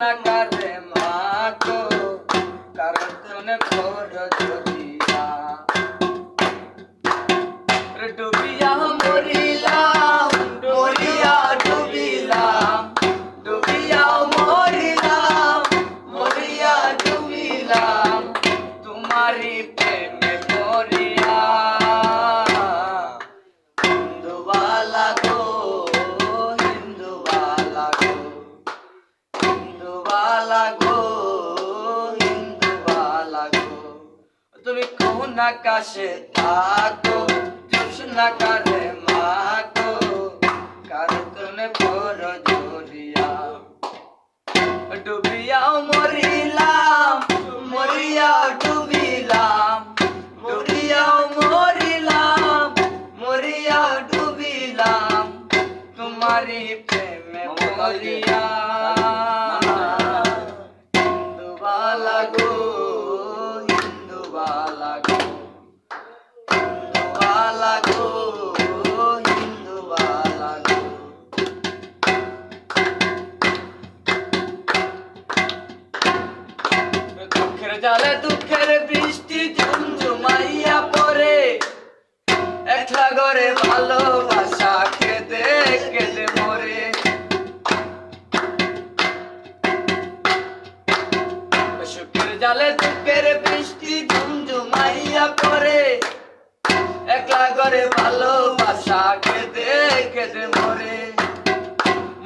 करे माको कारण तूने खोर दिया डूबिया मोरिया मोरिया डूबिला डूबिया मोरिया मोरिया डूबिला तुम्हारी प्रेम मोरिया हिंदू वाला गो हिंदू वाला गो हिंदू वाला गो हिंदू वाला गो তুমি কোন আকাশে থাকো জোছনা করে মাগো কারো তুমি বড় জড়িয়া ডুবিয়া মরিলাম মরিয়া ডুবিলাম ডুবিয়া মরিলাম মরিয়া ডুবিলাম তোমারি প্রেমে মরিয়া হিন্দু वाला गो हिंदू वाला गो हिंदू वाला गो हिंदू वाला गो দুঃখের জালে দুঃখের বৃষ্টি ঝুমঝুমাইয়া পড়ে একলা ঘরে ভালোবাসা কেঁদে কেঁদে মরে সুখের জালে দুঃখের বৃষ্টি ঝুমঝুমাইয়া পড়ে একলা ঘরে ভালোবাসা কেঁদে কেঁদে মরে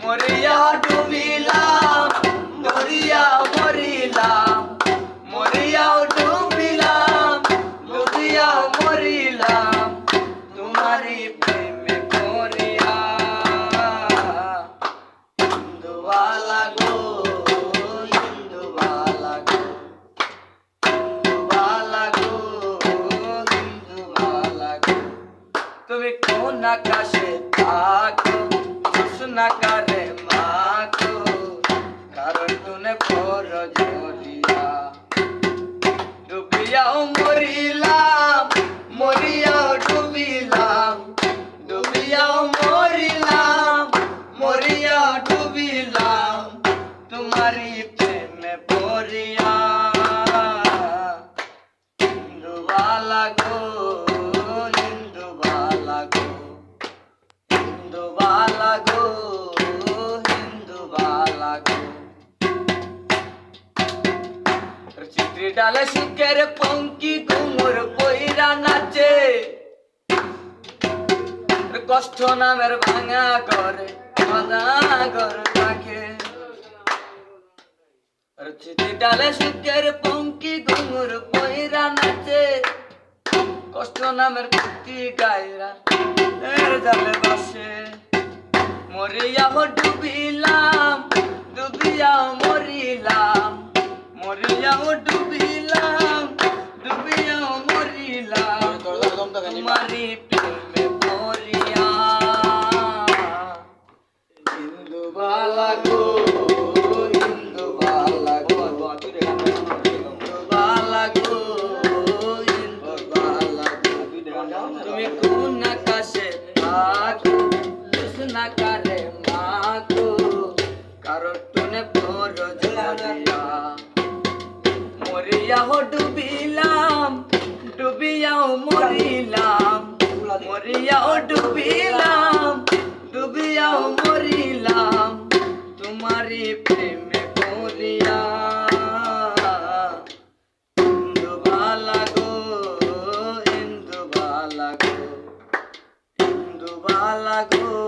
মরিয়া ডুবিলাম মরিয়া মরিলাম মরিয়া ডুবিলাম ডুবিয়া মরিলাম তোমারি প্রেমে মরিয়া হিন্দু वाला गो हिंदू वाला गो हिंदू वाला गो हिंदू वाला गो তুমি কোন আকাশে থাকো জোছনা করে মাগো কারণ তুমি বড় জড়িয়া ডুবিয়াও মরিলাম মরিয়াও ডুবিলাম ডুবিয়াও মরিলাম মরিয়াও ডুবিলাম তোমারি প্রেমে পড়িয়া হিন্দু वाला गो हिंदू वाला गो हिंदू वाला गो हिंदू वाला गो চিত্রি ডালে সুখের পঙ্কি ঘুমুর বইরা নাচে কষ্ট নামের ভাঙা ঘরে ভাঙা ঘর থাকে চিত্রি ডালে সুখের পঙ্কি ঘুমুর বইরা নাচে কষ্ট নামের কুটি গায়রা এর জালে বসে মরিয়া ডুবিলাম ডুবিয়া মরিলাম মরিয়া ডুবিলাম ডুবিয়া মরিলাম তোমারি প্রেমে মরিয়া হিন্দু वाला गो हिंदू वाला गो हिंदू वाला गो हिंदू वाला गो তুমি কোন আকাশে থাকো জোছনা করে মাগো কারো তুমি বড় জড়িয়া মরিয়া ডুবিলাম ডুবিয়াও মরিলাম মরিয়াও ডুবিলাম ডুবিয়াও মরিলাম তোমারি প্রেমে মরিয়া হিন্দু वाला गो हिंदू वाला गो हिंदू वाला गो